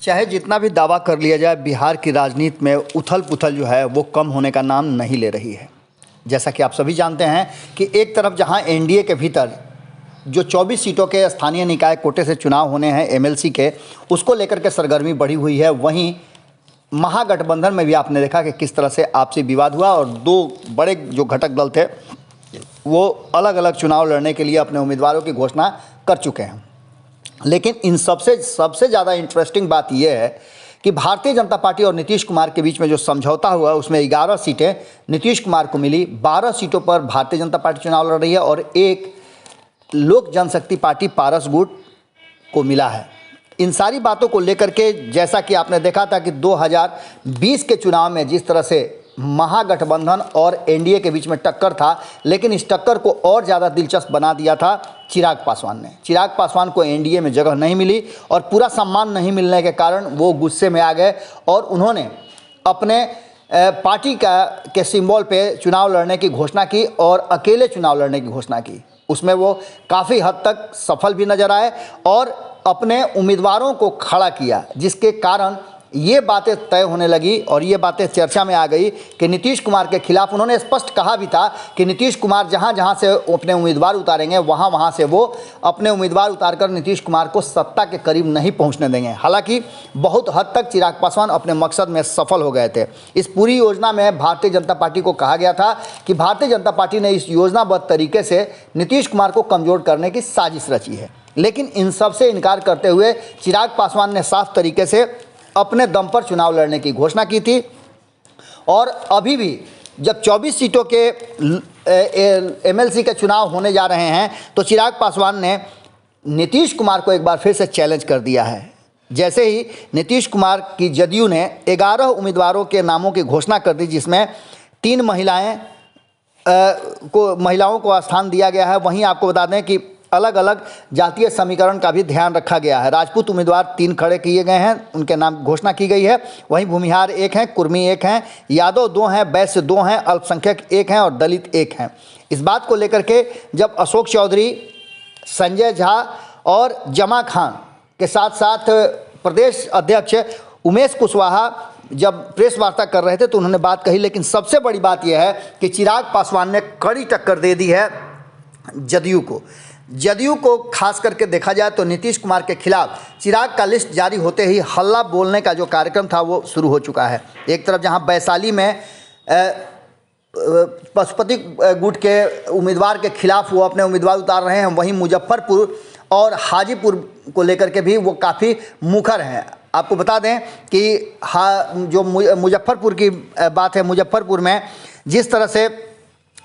चाहे जितना भी दावा कर लिया जाए, बिहार की राजनीति में उथल पुथल जो है वो कम होने का नाम नहीं ले रही है। जैसा कि आप सभी जानते हैं कि एक तरफ जहां एनडीए के भीतर जो 24 सीटों के स्थानीय निकाय कोटे से चुनाव होने हैं एमएलसी के, उसको लेकर के सरगर्मी बढ़ी हुई है। वहीं महागठबंधन में भी आपने देखा कि किस तरह से आपसी विवाद हुआ और दो बड़े जो घटक दल थे वो अलग अलग चुनाव लड़ने के लिए अपने उम्मीदवारों की घोषणा कर चुके हैं। लेकिन इन सबसे ज़्यादा इंटरेस्टिंग बात यह है कि भारतीय जनता पार्टी और नीतीश कुमार के बीच में जो समझौता हुआ उसमें 11 सीटें नीतीश कुमार को मिली, 12 सीटों पर भारतीय जनता पार्टी चुनाव लड़ रही है और एक लोक जनशक्ति पार्टी पारस गुट को मिला है। इन सारी बातों को लेकर के जैसा कि आपने देखा था कि 2020 के चुनाव में जिस तरह से महागठबंधन और एनडीए के बीच में टक्कर था, लेकिन इस टक्कर को और ज़्यादा दिलचस्प बना दिया था चिराग पासवान ने। चिराग पासवान को एनडीए में जगह नहीं मिली और पूरा सम्मान नहीं मिलने के कारण वो गुस्से में आ गए और उन्होंने अपने पार्टी के सिंबल पे चुनाव लड़ने की घोषणा की और अकेले चुनाव लड़ने की घोषणा की। उसमें वो काफ़ी हद तक सफल भी नजर आए और अपने उम्मीदवारों को खड़ा किया, जिसके कारण ये बातें तय होने लगी और ये बातें चर्चा में आ गई कि नीतीश कुमार के खिलाफ उन्होंने स्पष्ट कहा भी था कि नीतीश कुमार जहाँ जहाँ से अपने उम्मीदवार उतारेंगे वहाँ वहाँ से वो अपने उम्मीदवार उतारकर नीतीश कुमार को सत्ता के करीब नहीं पहुँचने देंगे। हालांकि बहुत हद तक चिराग पासवान अपने मकसद में सफल हो गए थे। इस पूरी योजना में भारतीय जनता पार्टी को कहा गया था कि भारतीय जनता पार्टी ने इस योजनाबद्ध तरीके से नीतीश कुमार को कमज़ोर करने की साजिश रची है। लेकिन इन सब से इनकार करते हुए चिराग पासवान ने साफ तरीके से अपने दम पर चुनाव लड़ने की घोषणा की थी और अभी भी जब 24 सीटों के एमएलसी के चुनाव होने जा रहे हैं तो चिराग पासवान ने नीतीश कुमार को एक बार फिर से चैलेंज कर दिया है। जैसे ही नीतीश कुमार की जदयू ने 11 उम्मीदवारों के नामों की घोषणा कर दी, जिसमें 3 महिलाओं को स्थान दिया गया है। वहीं आपको बता दें कि अलग अलग जातीय समीकरण का भी ध्यान रखा गया है। राजपूत उम्मीदवार 3 खड़े किए गए हैं, उनके नाम घोषणा की गई है। वहीं भूमिहार 1 हैं, कुर्मी 1 हैं, यादव 2 हैं, वैश्य 2 हैं, अल्पसंख्यक 1 हैं और दलित 1 हैं। इस बात को लेकर के जब अशोक चौधरी, संजय झा और जमा खान के साथ साथ प्रदेश अध्यक्ष उमेश कुशवाहा जब प्रेस वार्ता कर रहे थे तो उन्होंने बात कही। लेकिन सबसे बड़ी बात यह है कि चिराग पासवान ने कड़ी टक्कर दे दी है जदयू को खास करके देखा जाए तो नीतीश कुमार के खिलाफ चिराग का लिस्ट जारी होते ही हल्ला बोलने का जो कार्यक्रम था वो शुरू हो चुका है। एक तरफ जहां वैशाली में पशुपति गुट के उम्मीदवार के खिलाफ वो अपने उम्मीदवार उतार रहे हैं, वहीं मुजफ्फरपुर और हाजीपुर को लेकर के भी वो काफ़ी मुखर हैं। आपको बता दें कि जो मुजफ्फरपुर की बात है, मुजफ्फरपुर में जिस तरह से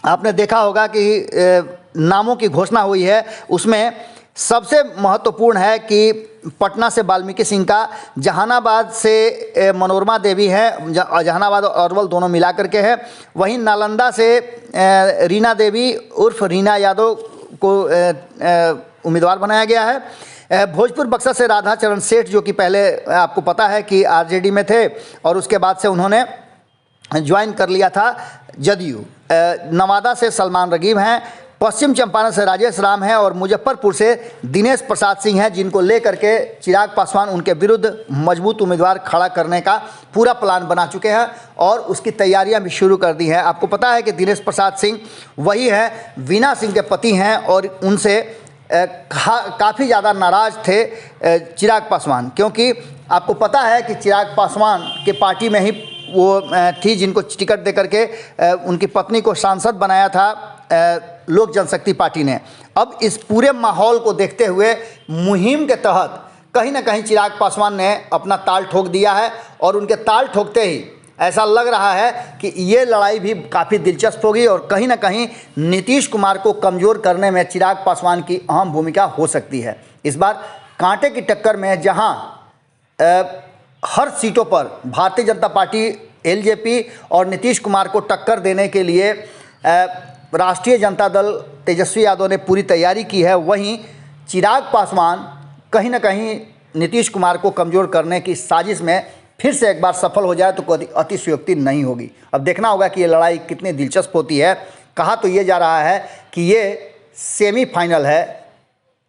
आपने देखा होगा कि नामों की घोषणा हुई है, उसमें सबसे महत्वपूर्ण है कि पटना से वाल्मीकि सिंह का, जहानाबाद से मनोरमा देवी है, जहानाबाद और अरवल दोनों मिला करके है। वहीं नालंदा से रीना देवी उर्फ रीना यादव को उम्मीदवार बनाया गया है। भोजपुर बक्सर से राधा चरण सेठ, जो कि पहले आपको पता है कि आरजेडी में थे और उसके बाद से उन्होंने ज्वाइन कर लिया था जदयू। नवादा से सलमान रगीब हैं, पश्चिम चंपारण से राजेश राम हैं और मुजफ्फरपुर से दिनेश प्रसाद सिंह हैं, जिनको लेकर के चिराग पासवान उनके विरुद्ध मजबूत उम्मीदवार खड़ा करने का पूरा प्लान बना चुके हैं और उसकी तैयारियां भी शुरू कर दी हैं। आपको पता है कि दिनेश प्रसाद सिंह वही है वीना सिंह के पति हैं और उनसे काफ़ी ज़्यादा नाराज़ थे चिराग पासवान, क्योंकि आपको पता है कि चिराग पासवान के पार्टी में ही वो थी जिनको टिकट दे करके उनकी पत्नी को सांसद बनाया था लोक जनशक्ति पार्टी ने। अब इस पूरे माहौल को देखते हुए मुहिम के तहत कहीं ना कहीं चिराग पासवान ने अपना ताल ठोक दिया है और उनके ताल ठोकते ही ऐसा लग रहा है कि ये लड़ाई भी काफ़ी दिलचस्प होगी और कहीं ना कहीं नीतीश कुमार को कमज़ोर करने में चिराग पासवान की अहम भूमिका हो सकती है। इस बार कांटे की टक्कर में जहां हर सीटों पर भारतीय जनता पार्टी, एलजेपी और नीतीश कुमार को टक्कर देने के लिए राष्ट्रीय जनता दल तेजस्वी यादव ने पूरी तैयारी की है, वहीं चिराग पासवान कहीं ना कहीं नीतीश कुमार को कमज़ोर करने की साजिश में फिर से एक बार सफल हो जाए तो कोई अतिशयोक्ति नहीं होगी। अब देखना होगा कि ये लड़ाई कितनी दिलचस्प होती है। कहा तो ये जा रहा है कि ये सेमीफाइनल है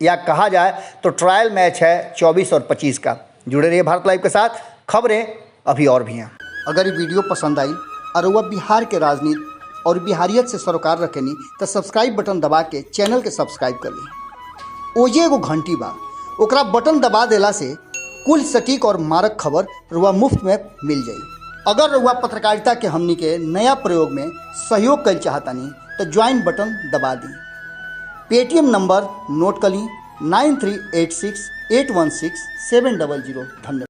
या कहा जाए तो ट्रायल मैच है 24 और 25 का। जुड़े रहिए भारत लाइव के साथ, खबरें अभी और भी हैं। अगर ये वीडियो पसंद आई और वह बिहार के राजनीति और बिहारियत से सरोकार रखेनी तो सब्सक्राइब बटन दबा के चैनल के सब्सक्राइब कर ली। ओजे एगो घंटी बा, ओकरा बटन दबा देला से कुल सटीक और मारक खबर रुआ मुफ्त में मिल जाई। अगर रुआ पत्रकारिता के हमनी के नया प्रयोग में सहयोग कर चाहतानी तो ज्वाइन बटन दबा दी। पेटीएम नंबर नोट कर ली 9386816700। धन्यवाद।